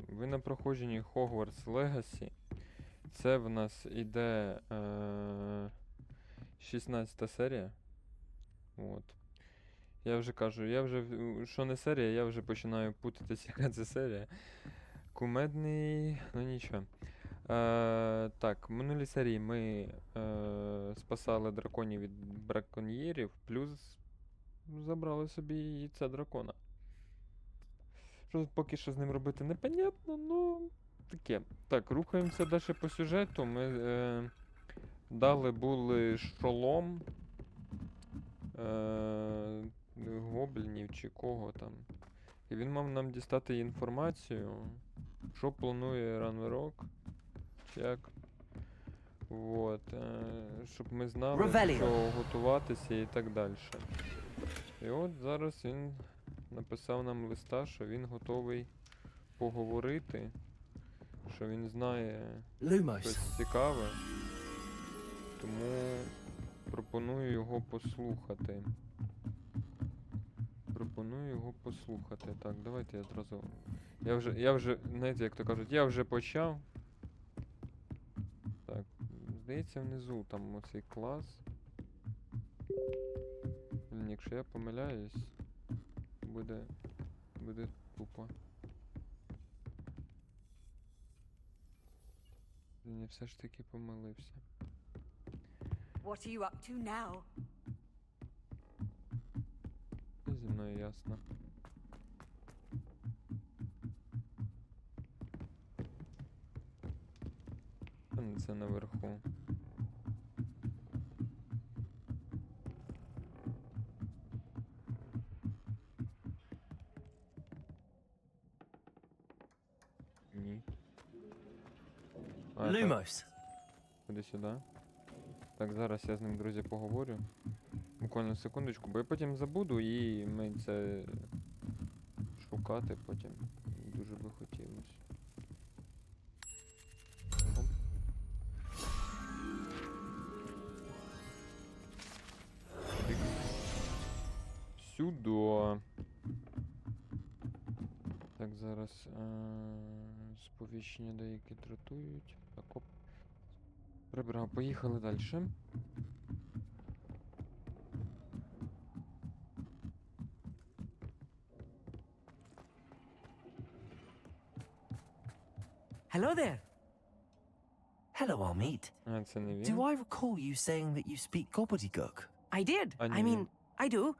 ви на проходженні Hogwarts Legacy. Це в нас іде 16 серія. От. Я вже кажу, що не серія, я вже починаю путатися, яка це серія. Кумедний, ну нічого. Так, в минулій серії ми спасали драконів від браконьєрів, плюс забрали собі яйця дракона. Що поки що з ним робити непонятно, ну таке. Так, рухаємося далі по сюжету. Ми були шолом гоблінів чи кого там. І він мав нам дістати інформацію, що планує ранверок, чи як. Вот, щоб ми знали, до чого готуватися і так далі. І от зараз він написав нам листа, що він готовий поговорити, що він знає щось цікаве, тому пропоную його послухати. Так, давайте я одразу... Я вже, знаєте, як то кажуть, я вже почав. Так, здається, внизу там оцей клас. Якщо я помиляюсь, буде тупо. Я все ж таки помилився. What are you up to now? Зі мною ясно. Це наверху. Ні. Lumos. Ходи сюди. Так, зараз я з ним, друзі, поговорю. Буквально секундочку, бо я потім забуду і ми це шукати потім. Дуже би хотілося. Оп. Сюди. Так, зараз сповіщення деякі дратують. Так, оп. Прибрав, поїхали далі. Hello there. Hello, Amit. Це не він. Do I recall you saying that you speak gobbledygook? I did. I I mean, I do.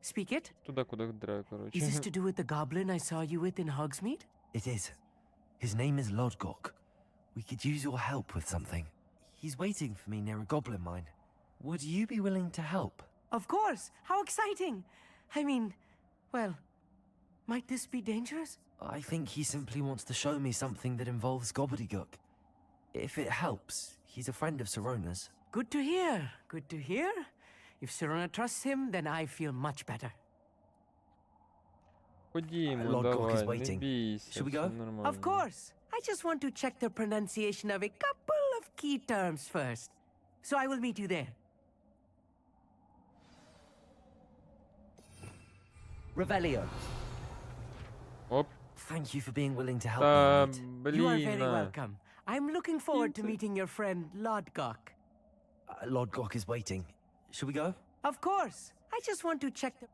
Speak it. Туди, куди треба, коротше. Is this to do with the goblin I saw you with in Hogsmeade? It is. His name is Lodgok. We could use your help with something. He's waiting for me near a goblin mine. Would you be willing to help? Of course. How exciting. I mean, well, might this be dangerous? I think he simply wants to show me something that involves gobbledygook. If it helps, he's a friend of Sirona's. Good to hear. Good to hear. If Sirona trusts him, then I feel much better. Ходімо, Lord Gok is давай, не waiting. бійся, Should we все go? нормально. Of course. I just want to check the pronunciation of a couple of key terms first. So I will meet you there. Revelio. Оп. Thank you for being willing to help Та, me, Amit. You are very блін. welcome. I'm looking forward to meeting your friend Lodgok. Lodgok is waiting. Should we go? Of course. I just want to check the...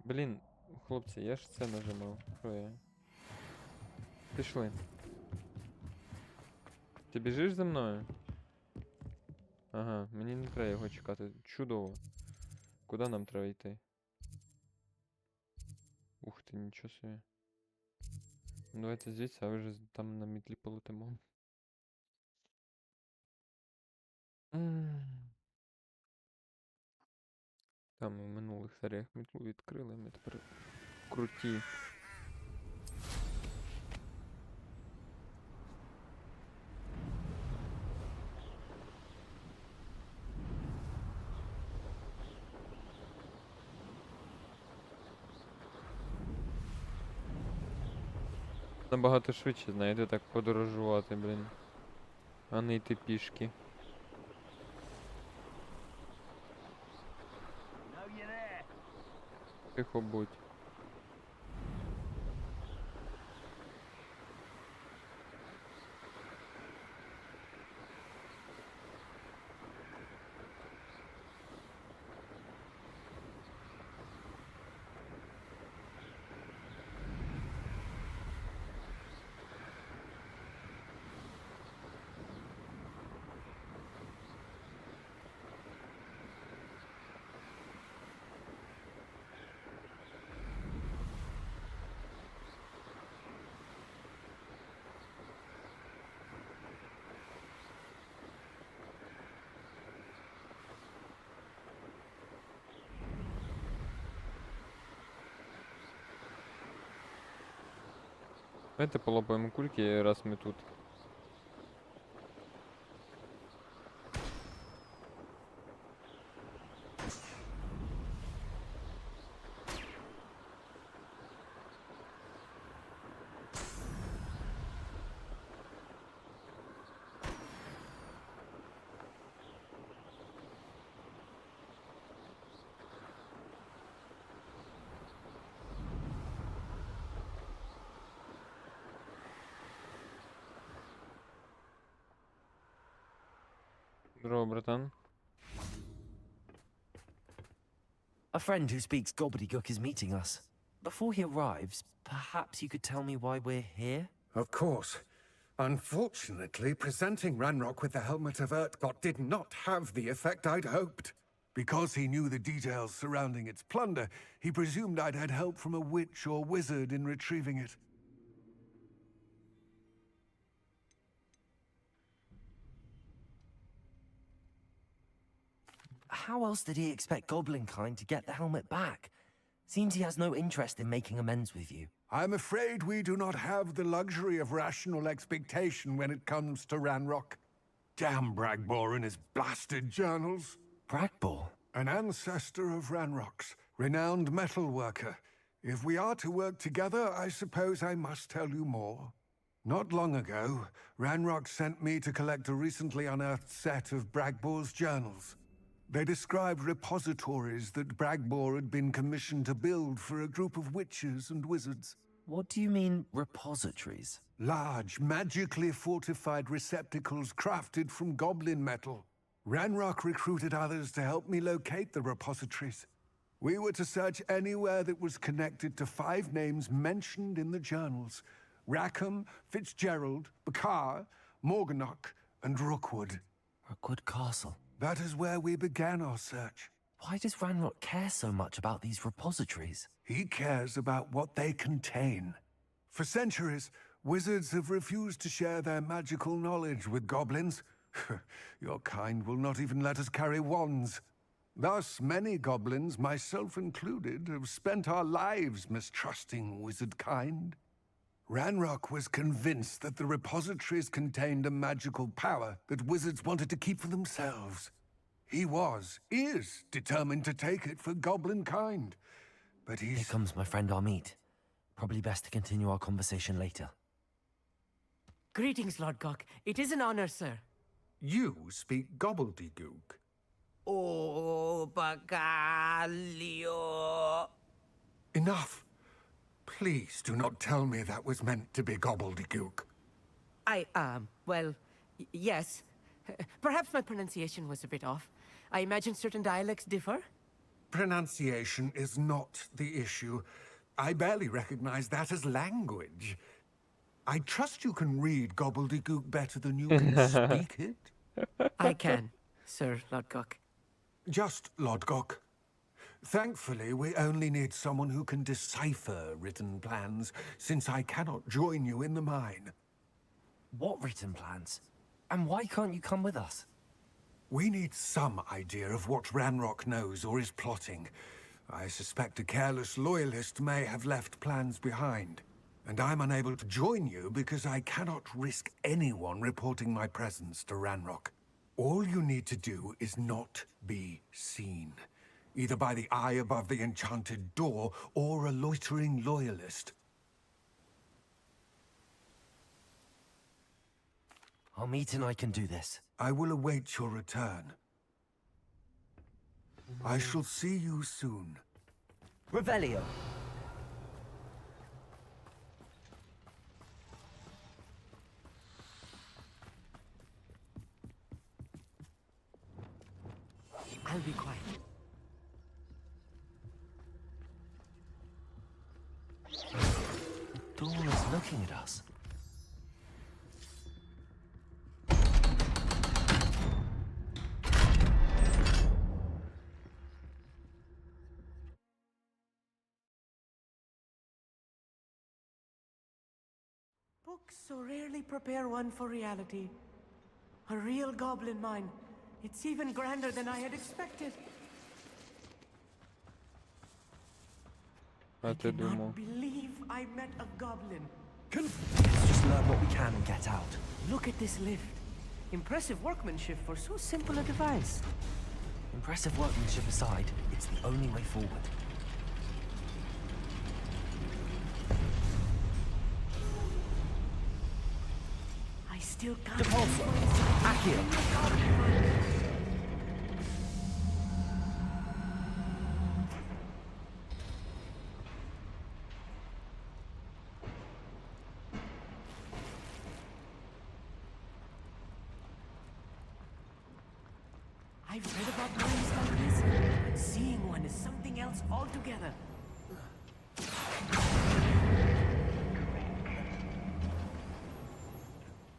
Блін, хлопці, я ж це нажимав. Що я? Пішли. Ти біжиш за мною? Ага, мені не треба його чекати. Чудово. Куди нам треба йти? Ух ти, нічого собі. Ну, давайте звідси, а ви вже там на мітлі полетимо. Там в минулих серіях мітлу відкрили, ми тепер круті. Набагато швидше, знаєте, так подорожувати, блін. А не йти пішки. Тихо будь. Давайте полопаємо кульки, раз ми тут. Здорово, братан. A friend who speaks gobbledygook is meeting us. Before he arrives, perhaps you could tell me why we're here? Of course. Unfortunately, presenting Ranrock with the helmet of Urtkot did not have the effect I'd hoped. Because he knew the details surrounding its plunder, he presumed I'd had help from a witch or wizard in retrieving it. How else did he expect Goblinkind to get the helmet back? Seems he has no interest in making amends with you. I'm afraid we do not have the luxury of rational expectation when it comes to Ranrock. Damn Bragbor and his blasted journals. Bragbor? An ancestor of Ranrock's, renowned metal worker. If we are to work together, I suppose I must tell you more. Not long ago, Ranrock sent me to collect a recently unearthed set of Bragbor's journals. They described repositories that Bragbor had been commissioned to build for a group of witches and wizards. What do you mean, repositories? Large, magically fortified receptacles crafted from goblin metal. Ranrock recruited others to help me locate the repositories. We were to search anywhere that was connected to 5 names mentioned in the journals: Rackham, Fitzgerald, Bakar, Morganach, and Rookwood. Rookwood Castle. That is where we began our search. Why does Ranrock care so much about these repositories? He cares about what they contain. For centuries, wizards have refused to share their magical knowledge with goblins. Your kind will not even let us carry wands. Thus, many goblins, myself included, have spent our lives mistrusting wizard kind. Ranrock was convinced that the repositories contained a magical power that wizards wanted to keep for themselves. He is determined to take it for goblin kind. But Here he's... comes my friend Amit. Probably best to continue our conversation later. Greetings, Lord Gok. It is an honor, sir. You speak gobbledygook. Oh, Bagalio. Enough. Please do not tell me that was meant to be gobbledygook. Well, yes. Perhaps my pronunciation was a bit off. I imagine certain dialects differ. Pronunciation is not the issue. I barely recognize that as language. I trust you can read gobbledygook better than you can speak it. I can, Sir Lord Gok. Just Lodgok. Thankfully, we only need someone who can decipher written plans, since I cannot join you in the mine. What written plans? And why can't you come with us? We need some idea of what Ranrock knows or is plotting. I suspect a careless loyalist may have left plans behind. And I'm unable to join you because I cannot risk anyone reporting my presence to Ranrock. All you need to do is not be seen. Either by the eye above the enchanted door, or a loitering loyalist. Amit and I can do this. I will await your return. I shall see you soon. Revelio. I'll be quiet. The door is looking at us. Books so rarely prepare one for reality. A real goblin mine. It's even grander than I had expected. А I ти cannot думав? believe I met a goblin. Let's just learn what we can and get out. Look at this lift. Impressive workmanship for so simple a device. Impressive workmanship aside, it's the only way forward. I still can't... Depulso! Accio! I've read about minds like this, but seeing one is something else altogether.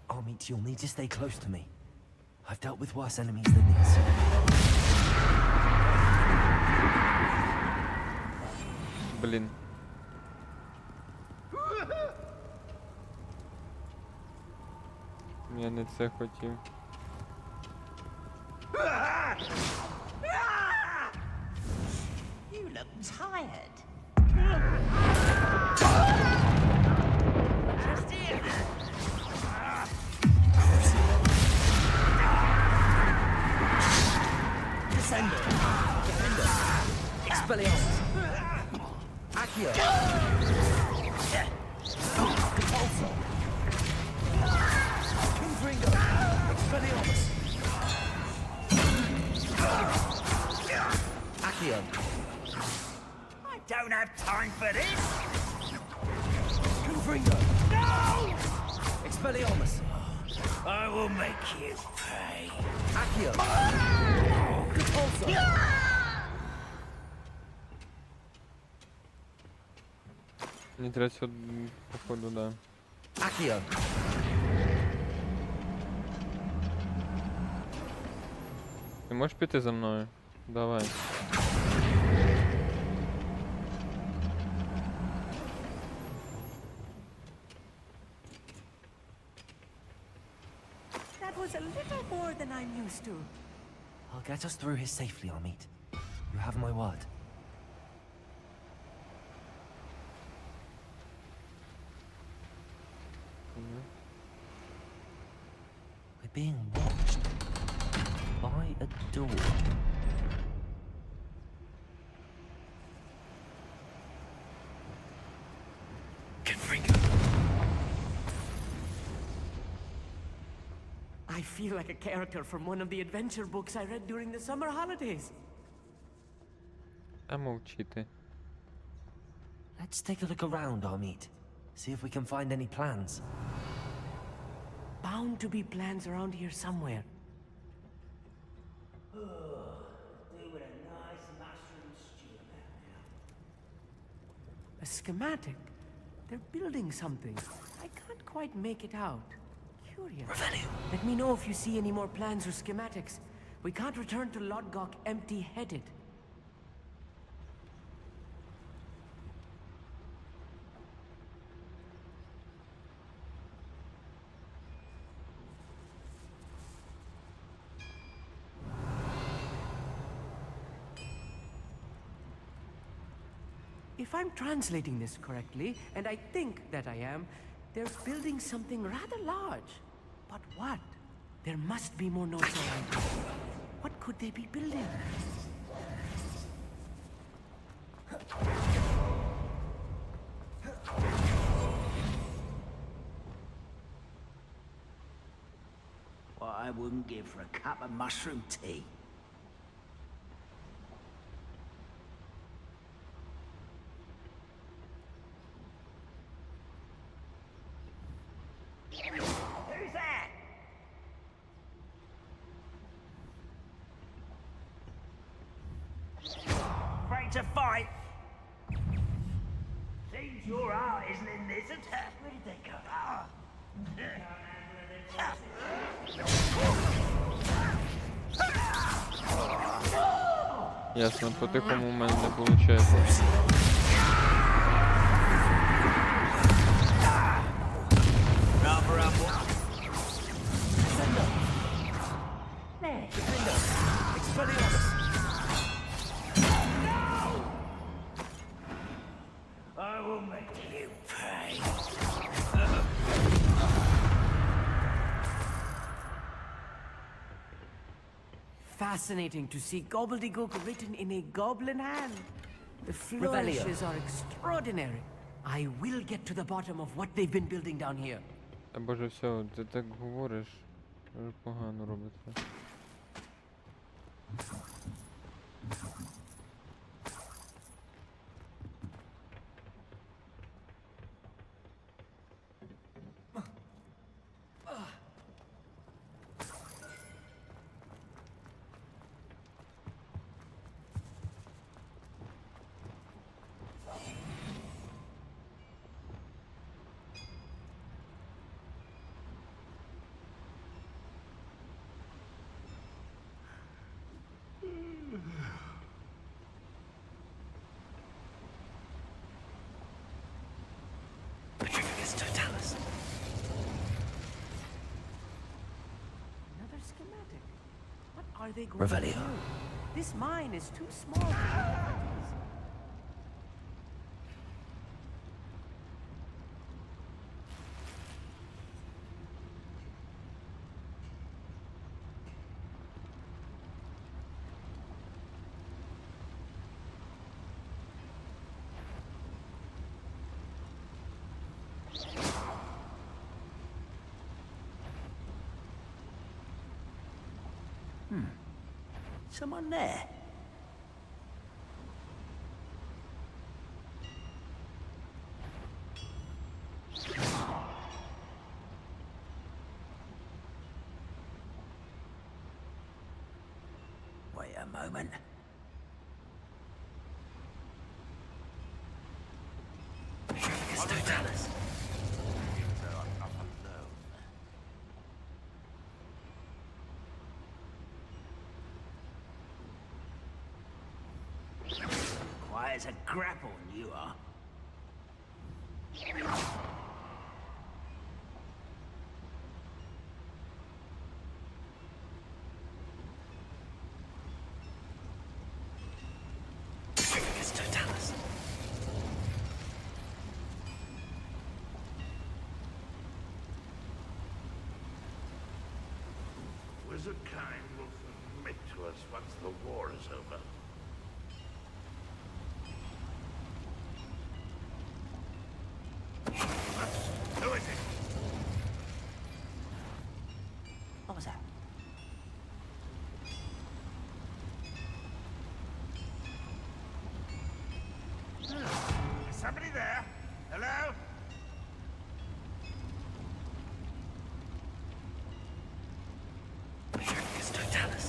Amit, you'll need to stay close to me. I've dealt with worse enemies than these. Блін. Я не це хотів. You look tired. Just here. Descendo! Defendo! Expelliarmus! Accio! Depulso! Confringo! Expelliarmus! Accio! I don't have time for this. Confringo! No! Expelliarmus! I will make you pay. Accio! Depulso! Мені треба сюди, походу, да. Accio! Ти можеш піти за мною? Давай. That was a little more than I'm used to. I'll get us through here safely, Amit. You have my word. We're being watched by a door. Confringo! I feel like a character from one of the adventure books I read during the summer holidays. А мовчи ти. Let's take a look around, Amit. See if we can find any plans. Bound to be plans around here somewhere. Doing a nice mushroom stew about now. A schematic. They're building something. I can't quite make it out. Curious. Revelio! Let me know if you see any more plans or schematics. We can't return to Lodgok empty-headed. If I'm translating this correctly, and I think that I am, they're building something rather large. But what? There must be more notes around here. What could they be building? What I wouldn't give for a cup of mushroom tea. Who's that? Afraid to fight? Seems your heart isn't in this attack. Where did they go? Ah. Ясно, по-тихому у мене не виходить. Rather up. Expelliarmus! I will make you pay. fascinating to see gobbledygook written in a goblin hand. The flourishes are extraordinary. I will get to the bottom of what they've been building down here. Та боже, все, ти так говориш. Дуже погано робиться. Patricius Totalis. Another schematic. What are they going Revelio. to do? This mine is too small for their parties. Someone there. Wait a moment. Patricius Totalis. Quiet as a grapple, you are. Patricius Totalis. Wizard kind will submit to us once the war is over. Who is it? What was that? Is somebody there? Hello? Patricius Totalis.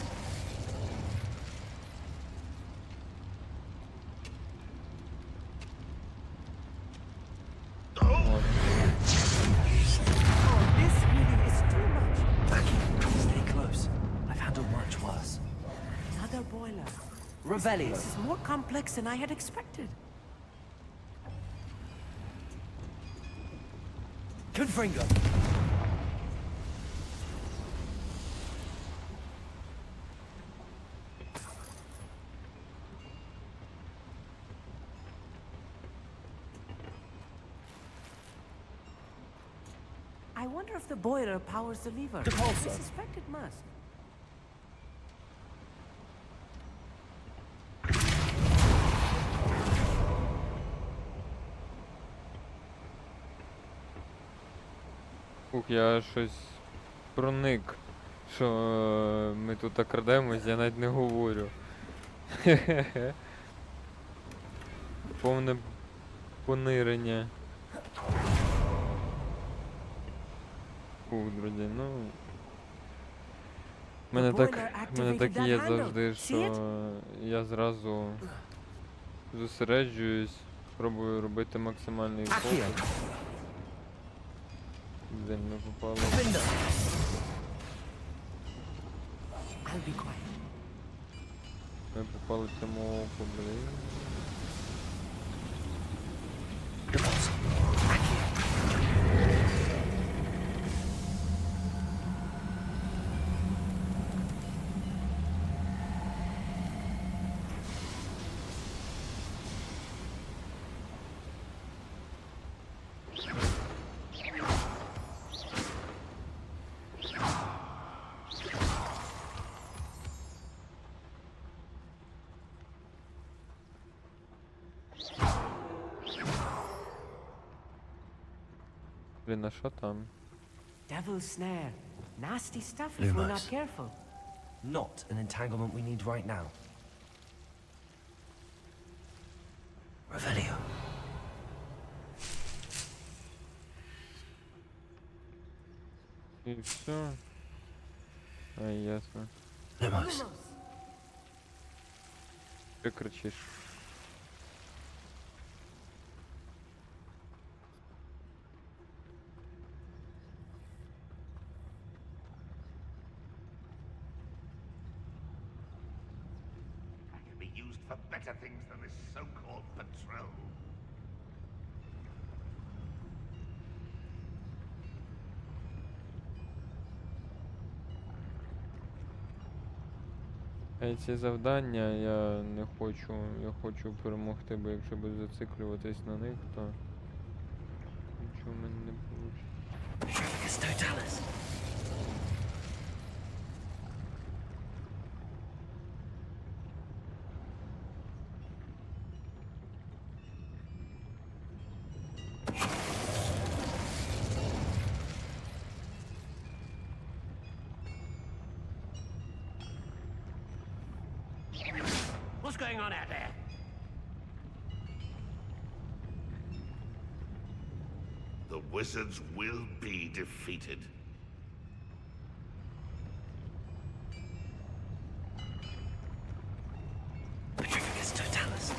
От. Oh, this really is too much. Becky, stay close. I've handled much worse. Another boiler. Revelio. This is more complex than I had expected. Confringo. I wonder if the boiler powers the lever. Depulso. I suspect it must. Ух, я щось проник, що ми тут так крадемось, я навіть не говорю. Хе-хе-хе. Повне понирення. Фух, друзі, ну. В мене так і є завжди, що я зразу зосереджуюсь, пробую робити максимальний фокус. Accio. Блін, ми попали. Window. I'll be quiet. Ми попали в цьому оку, блін. Depulso. Accio. Блін, а що там? Devil's snare. Nasty stuff if we're not Lumos. careful. Not an entanglement we need right now. Revelio. І все. А, ясно. Lumos. Ти кричиш. Can be used for better things than this so-called patrol. А ці завдання я не хочу. Я хочу перемогти, бо якщо буду зациклюватись на них, то нічого в мене не вийде. Patrivnicus totalis. What's going on out there? The wizards will be defeated. Patrivnicus totalis.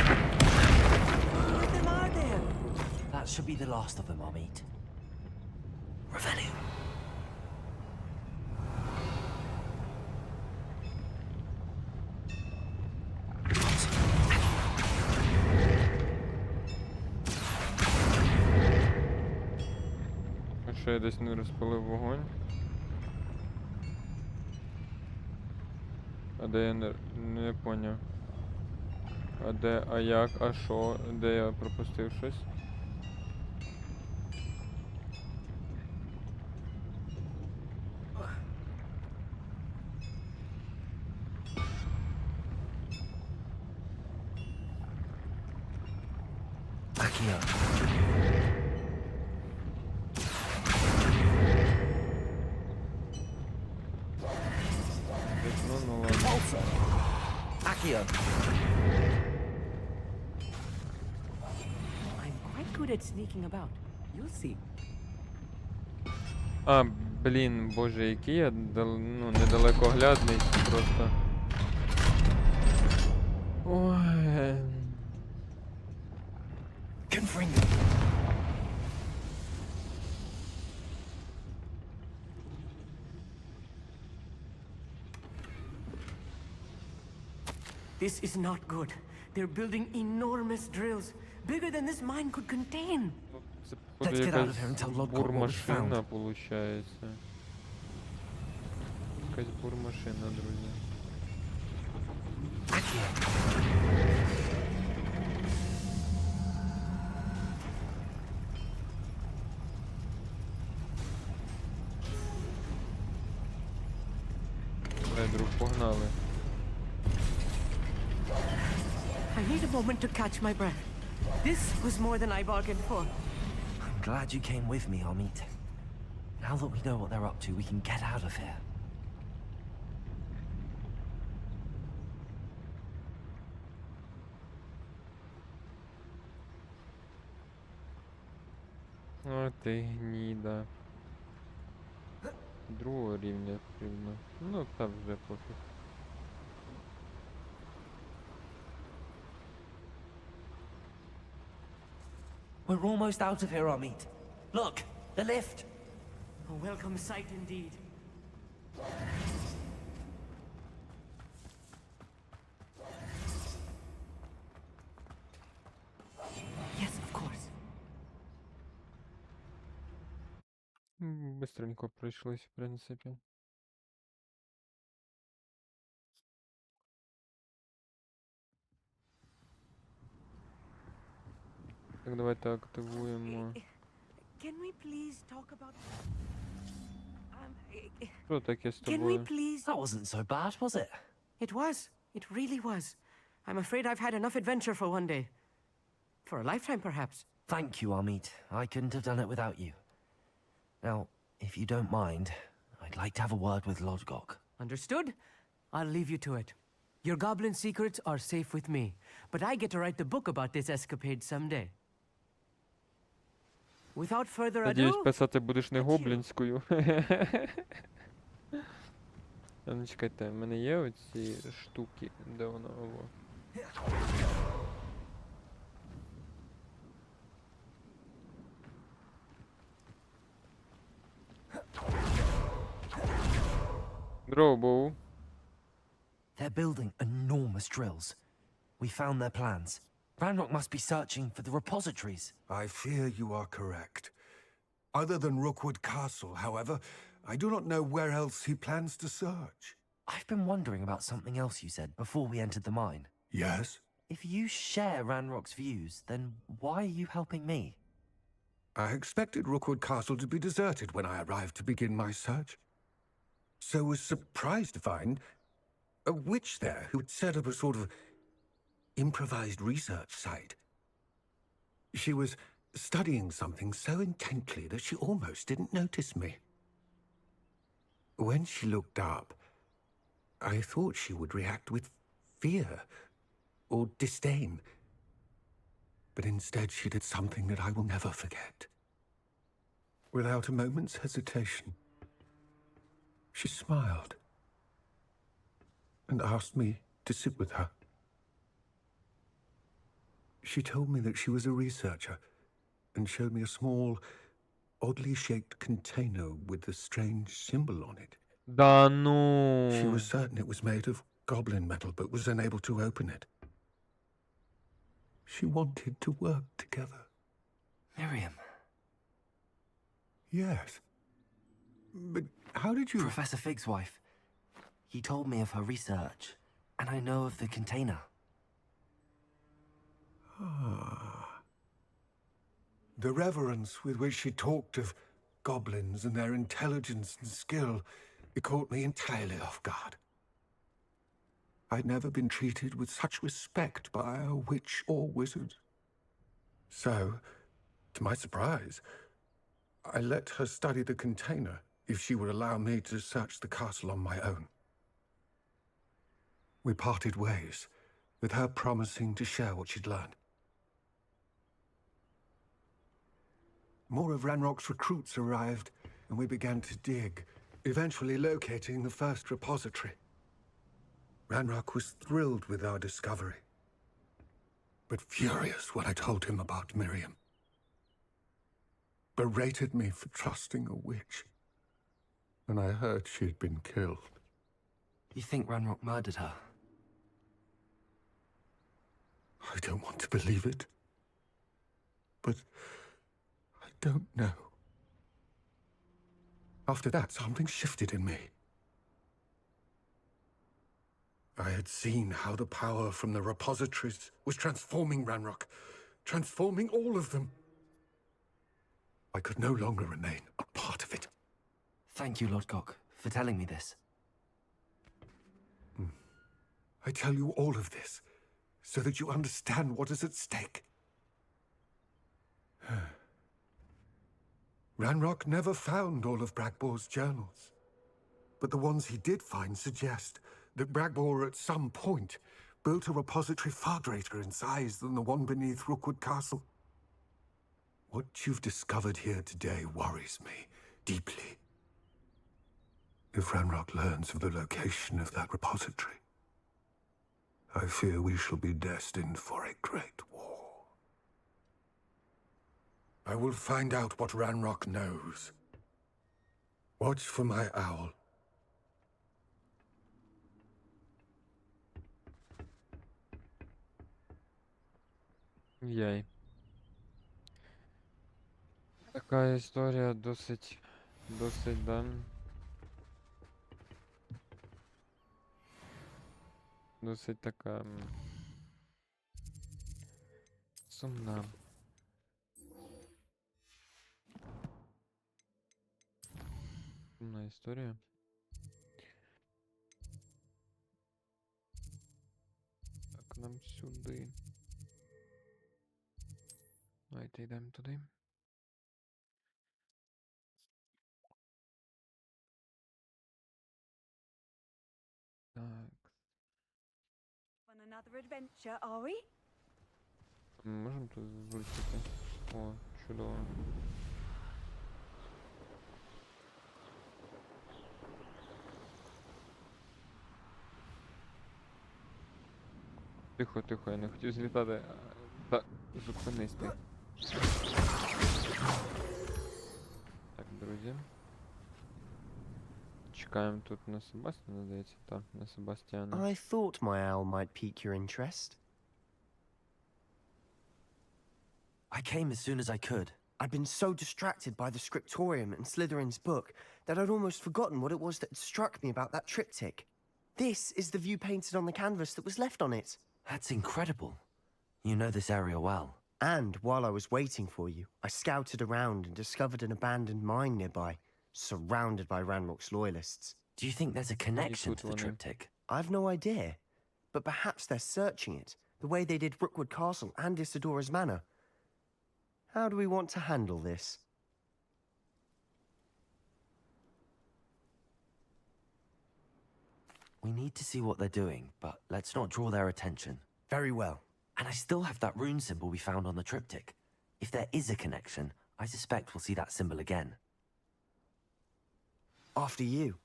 How many of them are there? That should be the last of them I'll meet. Revelio. А що я десь не розпалив вогонь? А де я не поняв? А де, а як, а що? Де я пропустив щось? Accio. Ну ладно. Accio. I'm quite good at sneaking about. You'll see. А, блін, боже, який я ну, недалекоглядний, просто. Ой. Confringo. This is not good. They're building enormous drills, bigger than this mine could contain. Це, походу, Let's get out of якась here and tell Lodgok what we бурмашина, found. получається. Якась бурмашина, друзі. Accio. Давай, друг, погнали. I need a moment to catch my breath. This was more than I bargained for. I'm glad you came with me, Amit. Now that we know what they're up to, we can get out of here. О, ти гніда. Другого рівня потрібно. Ну, там вже пофіг. We're almost out of here, Amit. Look, the lift. A welcome sight indeed. Yes, of course. Быстренько пройшлось, в принципі. Так, давайте активуємо. Can we please talk about... Що таке з Can we тобою? please... That wasn't so bad, was it? It was. It really was. I'm afraid I've had enough adventure for one day. For a lifetime, perhaps. Thank you, Amit. I couldn't have done it without you. Now, if you don't mind, I'd like to have a word with Lodgok. Understood? I'll leave you to it. Your goblin secrets are safe with me, but I get to write the book about this escapade someday. Without further Надіюсь, ado, писати будеш не Adieu. гоблінською. А ну чекайте, в мене є оці штуки, де воно? Ово. Дроу. They're building enormous drills. We found their plans. Ranrock must be searching for the repositories. I fear you are correct. Other than Rookwood Castle, however, I do not know where else he plans to search. I've been wondering about something else you said before we entered the mine. Yes? If you share Ranrock's views, then why are you helping me? I expected Rookwood Castle to be deserted when I arrived to begin my search. So was surprised to find a witch there who had set up a sort of improvised research site. She was studying something so intently that she almost didn't notice me. When she looked up, I thought she would react with fear or disdain. But instead she did something that I will never forget. Without a moment's hesitation, she smiled and asked me to sit with her. She told me that she was a researcher and showed me a small, oddly shaped container with a strange symbol on it. Да ну. She was certain it was made of goblin metal, but was unable to open it. She wanted to work together. Miriam. Yes. But how did you... Professor Fig's wife. He told me of her research, and I know of the container. Ah. The reverence with which she talked of goblins and their intelligence and skill, it caught me entirely off guard. I'd never been treated with such respect by a witch or wizard. So, to my surprise, I let her study the container if she would allow me to search the castle on my own. We parted ways, with her promising to share what she'd learned. More of Ranrock's recruits arrived, and we began to dig, eventually locating the first repository. Ranrock was thrilled with our discovery, but furious when I told him about Miriam. Berated me for trusting a witch, and I heard she had been killed. You think Ranrock murdered her? I don't want to believe it, but I don't know. After that, something shifted in me. I had seen how the power from the repositories was transforming Ranrock, transforming all of them. I could no longer remain a part of it. Thank you, Lodgok, for telling me this. I tell you all of this so that you understand what is at stake. Ranrock never found all of Bragbor's journals, but the ones he did find suggest that Bragbor at some point built a repository far greater in size than the one beneath Rookwood Castle. What you've discovered here today worries me deeply. If Ranrock learns of the location of that repository, I fear we shall be destined for a great war. I will find out what Ranrock knows. Watch for my owl. Яй. Така історія досить, да. Досить така сумна. Сумна історія. Так, нам сюди. Давайте йдемо туди. Так. On another adventure, are we? Ми можемо тут вилетіти? О, чудово. Тихо, тихо, я не хотів злітати. Так, зупинись ти. Так, друзі. Чекаємо тут на Себастьяна, здається. Так, на Себастьяна. I thought my owl might pique your interest. I came as soon as I could. I'd been so distracted by the scriptorium and Slytherin's book that I'd almost forgotten what it was that had struck me about that triptych. This is the view painted on the canvas that was left on it. That's incredible. You know this area well. And while I was waiting for you, I scouted around and discovered an abandoned mine nearby, surrounded by Ranrock's loyalists. Do you think there's a connection to the one in. triptych? I've no idea, but perhaps they're searching it, the way they did Rookwood Castle and Isidora's Manor. How do we want to handle this? We need to see what they're doing, but let's not draw their attention. Very well. And I still have that rune symbol we found on the triptych. If there is a connection, I suspect we'll see that symbol again. After you.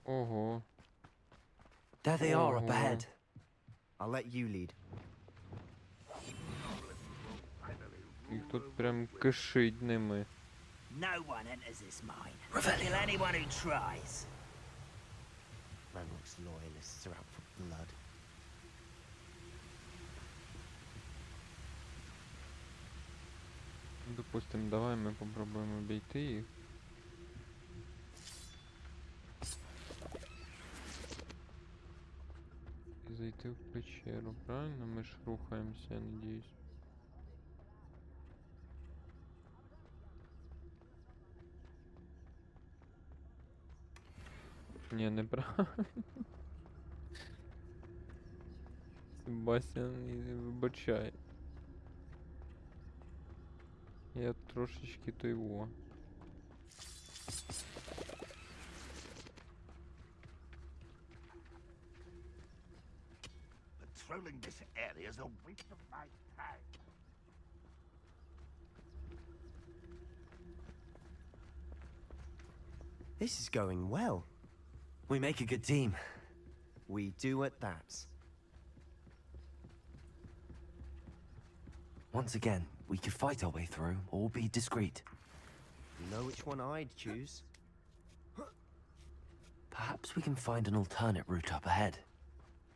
Ого. There they are up Oh. ahead. I'll let you lead. Їх тут прям кишить ними. No one enters this mine. Revelio. Kill anyone who tries. Ranrock's loyalists are out for blood. Допустим, давай ми попробуємо обійти їх. І зайти в печеру, правильно? Ми ж рухаємося, я надіюсь. Ні, неправильно. Себастьян, вибачай. Я трошечки то його. Patrolling this area is a waste of my time. This is going well. We make a good team. We do at that. Once again, we could fight our way through or be discreet. You know which one I'd choose? Perhaps we can find an alternate route up ahead.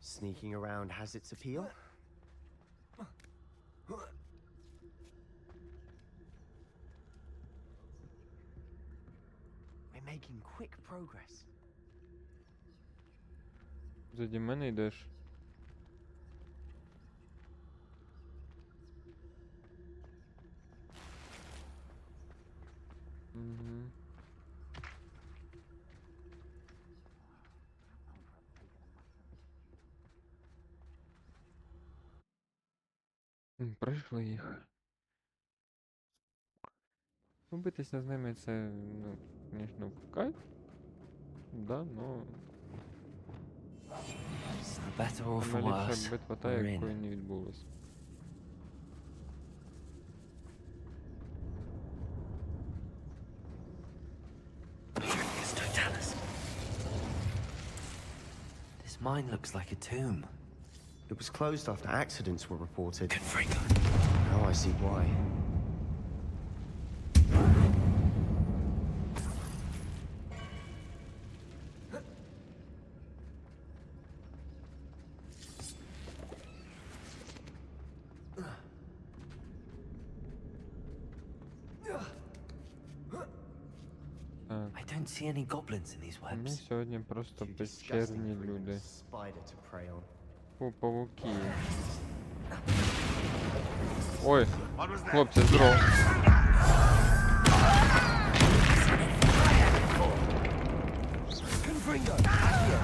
Sneaking around has its appeal. We're making quick progress. Заді мене йдеш. Угу. Пройшли їх. Битися з ними це, ну, звісно, в кайф. Да, но For better or for найліпша worse, битва та, we're якої in. не відбулось. It's Totalis. This mine looks like a tomb. It was closed after accidents were reported. Confringo. Now I see why. Так, I don't see any goblins in these ми webs. сьогодні просто Too печерні disgusting for even a люди. spider to prey on. О, павуки. Ой, What was that? хлопці, здорово. Confringo! Accio!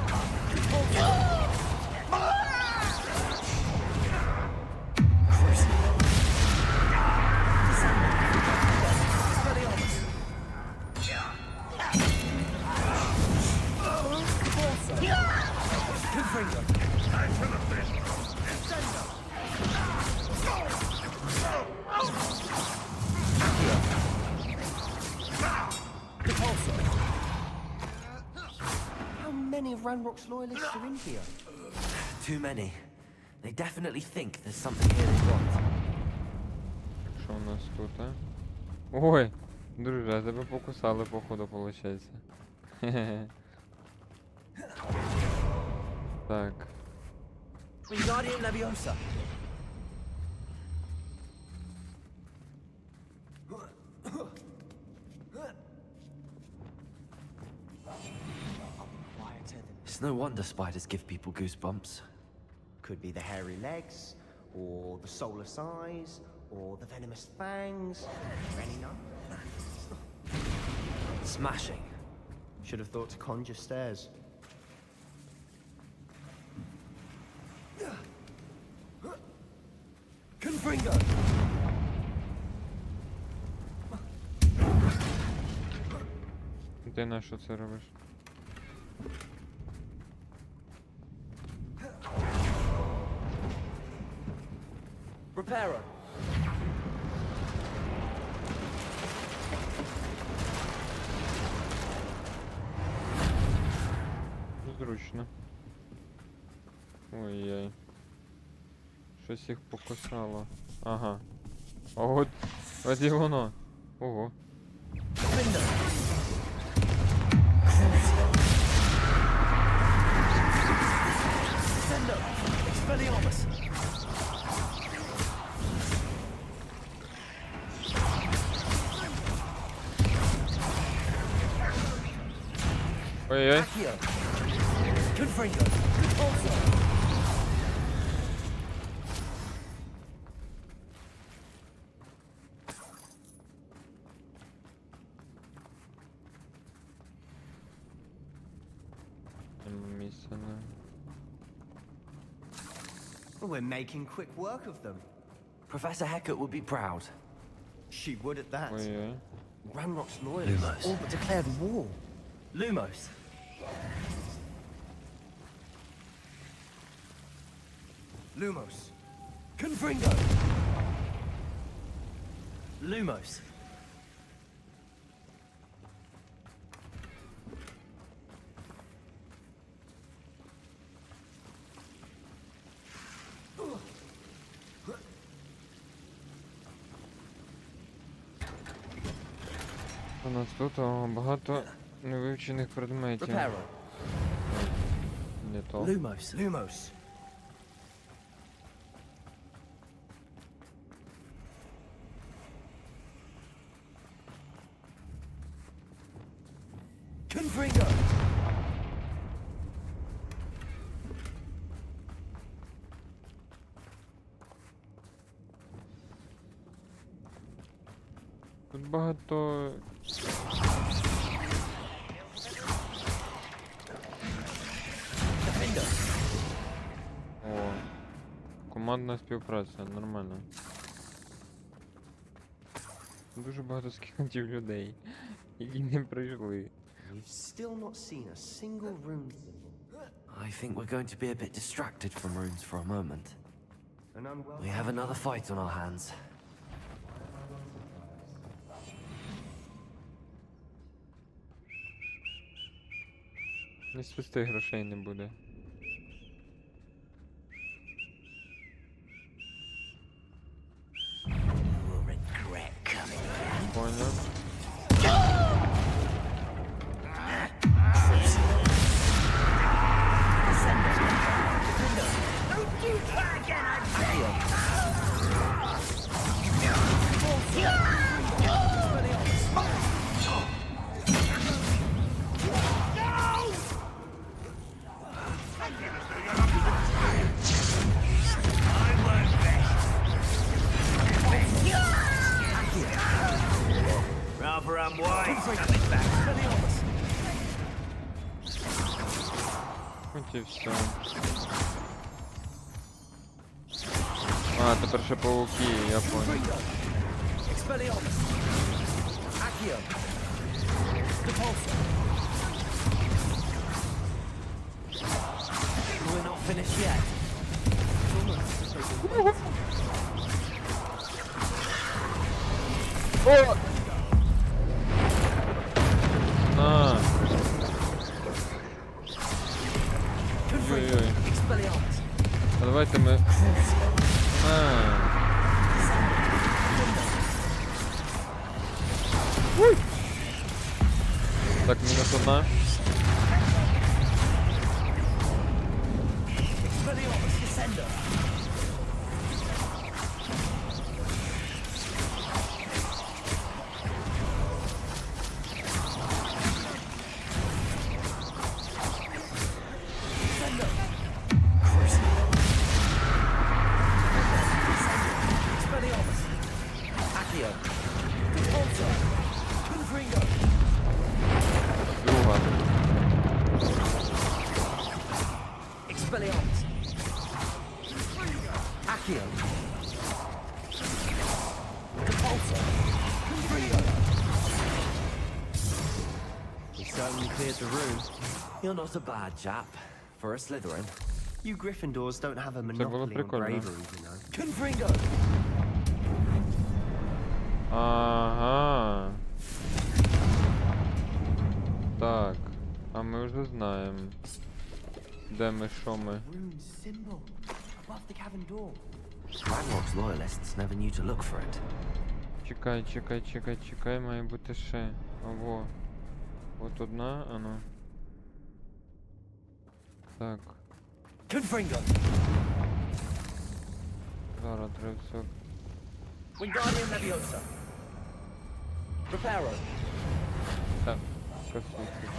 Repulsor! How many of Ranrock's loyalists are in here? Too many. They definitely think there's something here they want. Що у нас тут, а? Ой, друже, а тебе покусали, походу, получається. Хе-хе. Так. Wingardium Leviosa! It's no wonder spiders give people goosebumps. Could be the hairy legs, or the soulless eyes, or the venomous fangs. Any none? Smashing. Should have thought to conjure stairs. Confringo! Ти на що це робиш? Reparo! Зручно. Ой-ой. Щось їх покусало. Ага. А от і воно. Ого. Expelliarmus! Ой-ой. Accio! Confringo! Repulsor! Місце не. We're making quick work of them. Professor Hecat would be proud. She would at that. Ой-ой. Ranrock's loyalists Lumos. all but declared war. Lumos! Lumos. Confringo! Lumos! У нас тут багато невивчених предметів. Reparo! Не то. Lumos! Lumos! Confringo! Тут багато. О, командна співпраця, нормально. Дуже багато скелетів людей, які не прийшли. We've still not seen a single rune symbol. I think we're going to be a bit distracted from runes for a moment. An unwelcome. We have another fight on our hands. Не свисти, грошей не буде. Понял. Rather unwise coming back. От і все. А, тепер ще пауки, я понял. Expelliarmus. Accio. Repulsor. We're not finished yet. О! На. Ой-ой-ой. Expelliarmus. А давайте ми... На. Ой. Так, мінус одна. Expelliarmus Descender. Expelliarmus. Accio. Repulsor. Confringo. Друга. Expelliarmus. Accio. Repulsor. Confringo. We certainly cleared the room. You're not a bad chap for a Slytherin. You Gryffindors don't have a було monopoly on прикольно. bravery, you know. Confringo. Ага. Так. А ми вже знаємо. Де ми, що ми. Rune symbol above the cavern door. Ranrock's loyalists never knew to look for it. Чекай, має бути ще. Ого. От одна, ано. Так. Confringo. Зараз треба все. Wingardium Leviosa. Reparo. Так. Що світить?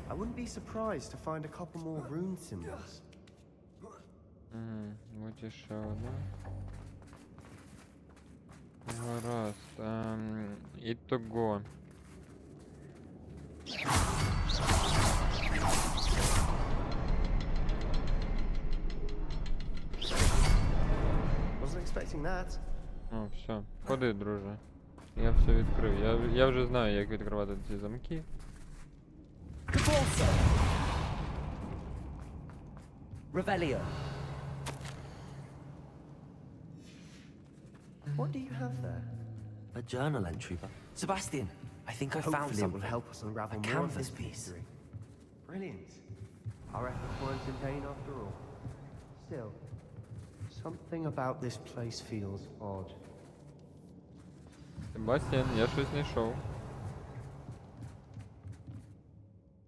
I wouldn't be surprised to find a couple more rune symbols. Угу. От і ще одна. Гаразд. Ітого. Wasn't expecting that. О, все. Ходи, друже. Я все відкрив. Я вже знаю, як відкривати ці замки. Repulsor. Revelio. What do you have there? A journal entry, but Sebastian, I think I found Hopefully it will something. help us unravel A more of canvas this piece. mystery. Brilliant. Our efforts weren't in vain after all. Still, something about this place feels odd. Себастьян, я щось знайшов.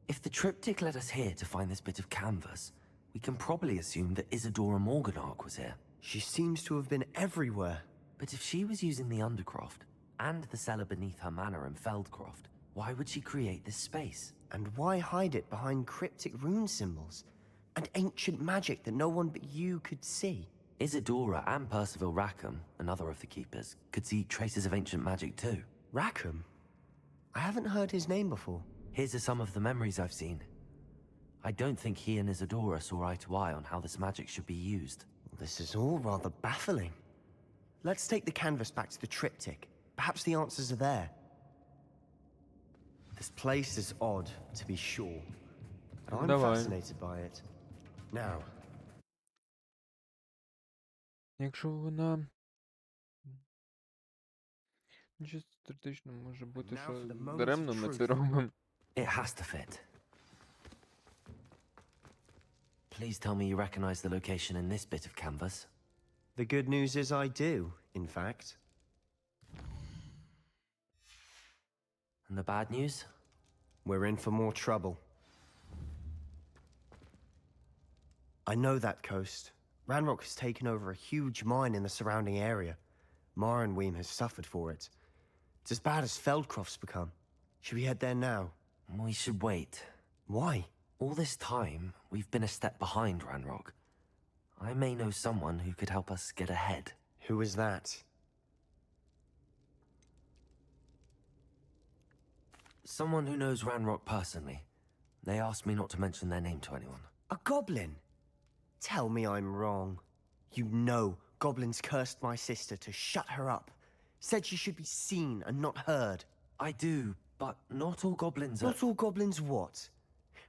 If the triptych led us here to find this bit of canvas, we can probably assume that Isadora Morganach was here. She seems to have been everywhere. But if she was using the Undercroft and the cellar beneath her manor in Feldcroft, why would she create this space? And why hide it behind cryptic rune symbols? And ancient magic that no one but you could see? Isadora and Percival Rackham, another of the keepers, could see traces of ancient magic too. Rackham? I haven't heard his name before. His are some of the memories I've seen. I don't think he and Isadora saw eye to eye on how this magic should be used. This is all rather baffling. Let's take the canvas back to the triptych. Perhaps the answers are there. This place is odd, to be sure. But I'm Давай. fascinated by it. Now, Якщо вона... Чисто теоретично може бути, Now що for the moment of даремно ми це truth. робимо. It has to fit. Please tell me you recognize the location in this bit of canvas. the good news is I do, in fact. And the bad news? We're in for more trouble. I know that coast. Ranrock has taken over a huge mine in the surrounding area. Marenweem has suffered for it. It's as bad as Feldcroft's become. Should we head there now? We should wait. Why? All this time, we've been a step behind Ranrock. I may know someone who could help us get ahead. Who is that? Someone who knows Ranrock personally. They asked me not to mention their name to anyone. A goblin? Tell me I'm wrong. You know goblins cursed my sister to shut her up. Said she should be seen and not heard. I do, but not all goblins are... Not all goblins what?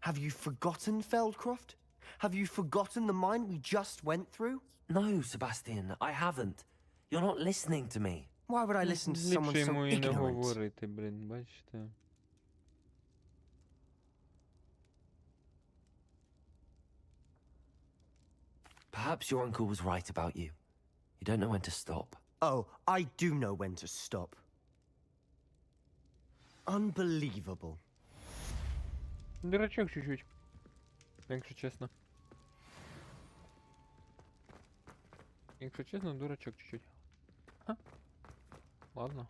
Have you forgotten Feldcroft? Have you forgotten the mine we just went through? No, Sebastian, I haven't. You're not listening to me. Why would I listen to someone Ліпше so йому і не ignorant? говорити, блін, бачите. Perhaps your uncle was right about you. You don't know when to stop. Oh, I do know when to stop. Unbelievable. Дурачок чуть-чуть. Якщо чесно. Якщо чесно, дурачок чуть-чуть. Ха. Ладно.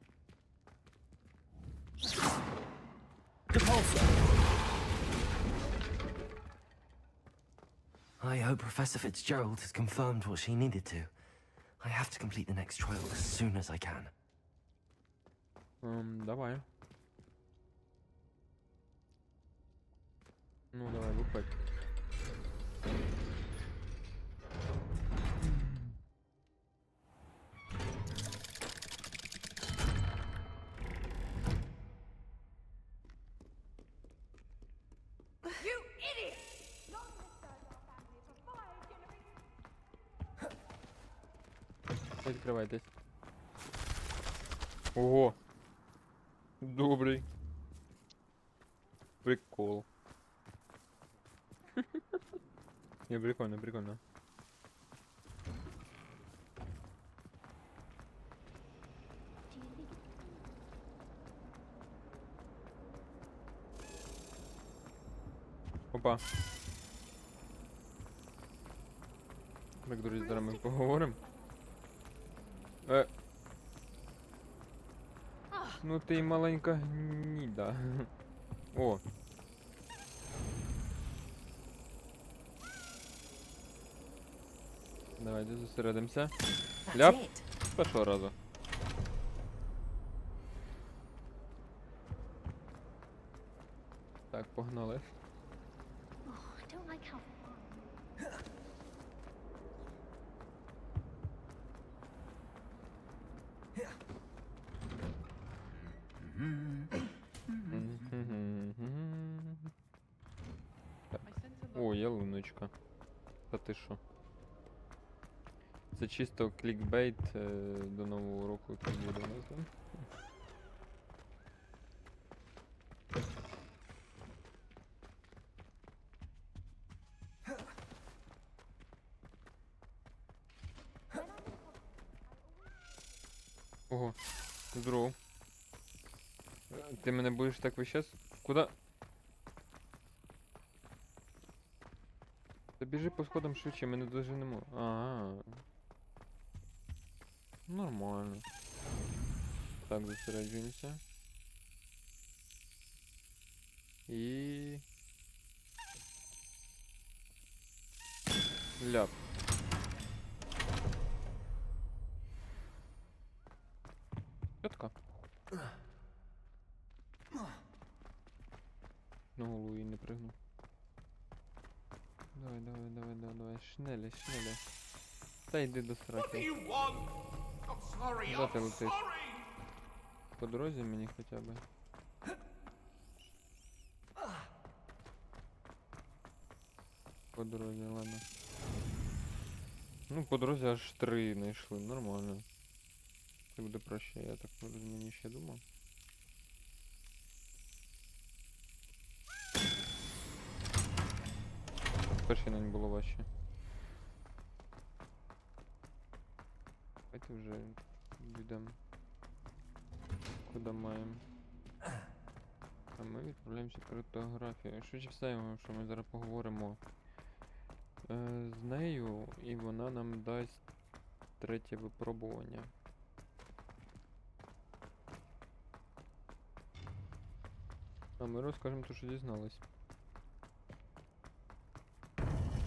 I hope Professor Fitzgerald has confirmed what she needed to. I have to complete the next trial as soon as I can. Давай. Ну, давай, виходь. You idiot! Long has served our family for 5 generations. Відкривайтесь. Ого! Добрий. Прикол. Не, прикольно, прикольно. Опа. Так, друзі, зараз ми поговоримо. Ну ти й маленька гніда. О. Давайте зосередимося. Ляп. З першого разу. Так, погнали. Oh, I don't like how Так. О, ялиночка. Та ти що? Це чисто клікбейт до нового року так буде у нас, да? Ого, здорово. Ти мене будеш так весь час? Куда? Та біжи по сходам швидше, ми не доженемо. Ага. Нормально. Так, зосереджуємося. І... Ляп. Чітко. На голову їй не пригну. Давай, давай, давай, давай, давай. Шнелі, шнелі. Та йди до сраки. Куда ти летиш? По дорозі мені хоча б. По дорозі, ладно. Ну, по дорозі аж 3 знайшли, нормально. Це буде проще, я так розумію, ніж я думав. Перший на не було важче. Давайте вже йдемо куди маємо. А ми відправляємося в криптографію. Швидше все, що ми зараз поговоримо з нею, і вона нам дасть 3-є випробування. А ми розкажемо те, що дізнались.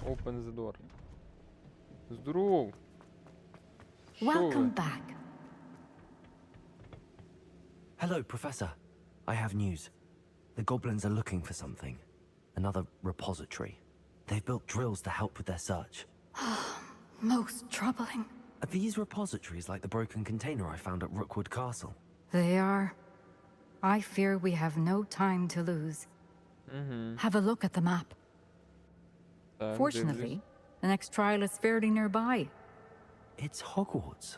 Open the door. Здоров! Welcome back. Hello, Professor. I have news. The goblins are looking for something. Another repository. They've built drills to help with their search. Most troubling. Are these repositories like the broken container I found at Rookwood Castle? They are. I fear we have no time to lose. Have a look at the map. Так, Fortunately, дивлюсь. the next trial is fairly nearby. It's Hogwarts.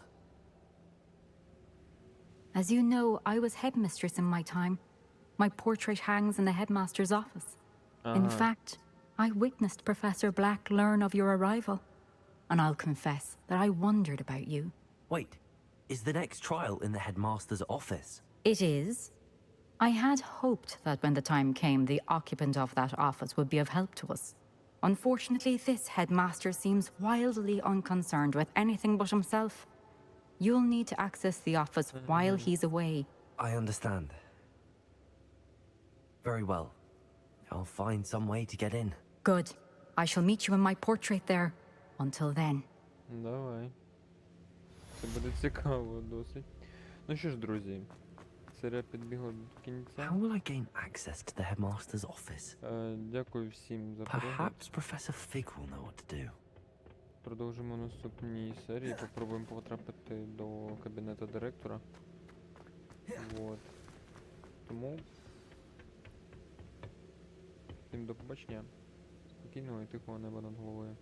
As you know, I was headmistress in my time. My portrait hangs in the headmaster's office. In fact, I witnessed Professor Black learn of your arrival. And I'll confess that I wondered about you. Wait, is the next trial in the headmaster's office? It is. I had hoped that when the time came, the occupant of that office would be of help to us. Unfortunately, this headmaster seems wildly unconcerned with anything but himself. You'll need to access the office while he's away. I understand. Very well. I'll find some way to get in. Good. I shall meet you in my portrait there. Until then. Давай. Це буде цікаво досить. Ну що ж, друзі, серія підбігла до кінця. How will I gain access to the headmaster's office? Дякую всім за перегляд. Perhaps Professor Fig will know what to do. Продовжимо наступні серії. Попробуємо потрапити до кабінету директора. Вот. Тому всім до побачення. Спокійного і тихого неба над головою.